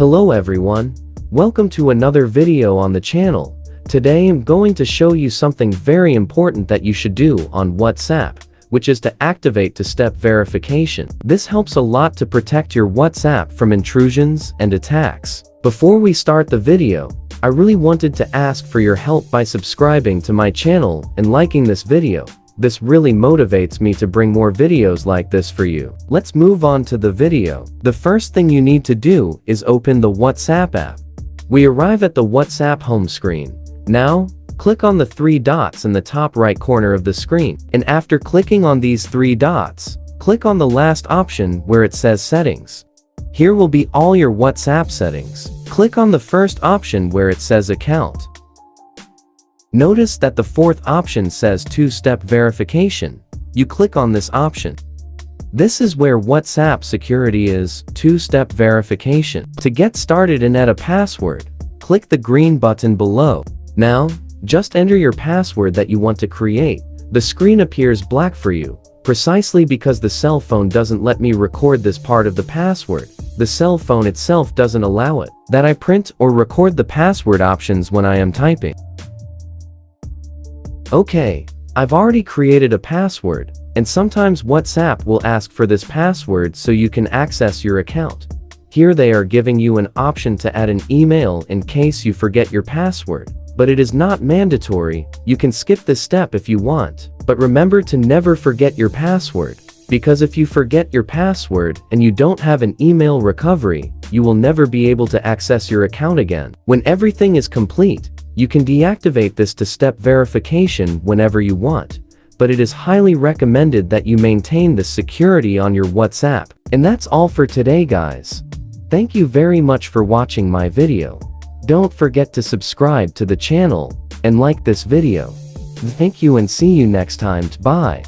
Hello everyone, welcome to another video on the channel. Today I'm going to show you something very important that you should do on WhatsApp, which is to activate two-step verification. This helps a lot to protect your WhatsApp from intrusions and attacks. Before we start the video, I really wanted to ask for your help by subscribing to my channel and liking this video. This really motivates me to bring more videos like this for you. Let's move on to the video. The first thing you need to do is open the WhatsApp app. We arrive at the WhatsApp home screen. Now, click on the three dots in the top right corner of the screen. And after clicking on these three dots, click on the last option where it says Settings. Here will be all your WhatsApp settings. Click on the first option where it says Account. Notice that the fourth option says two-step verification. You click on this option. This is where WhatsApp security is, two-step verification. To get started and add a password, click the green button below. Now, just enter your password that you want to create. The screen appears black for you, precisely because the cell phone doesn't let me record this part of the password. The cell phone itself doesn't allow it, that I print or record the password options when I am typing. Okay, I've already created a password, and sometimes WhatsApp will ask for this password so you can access your account. Here they are giving you an option to add an email in case you forget your password, but it is not mandatory. You can skip this step if you want, but remember to never forget your password, because if you forget your password and you don't have an email recovery, you will never be able to access your account again. When everything is complete, you can deactivate this two-step verification whenever you want, but it is highly recommended that you maintain the security on your WhatsApp. And that's all for today, guys. Thank you very much for watching my video. Don't forget to subscribe to the channel and like this video. Thank you and see you next time. Bye.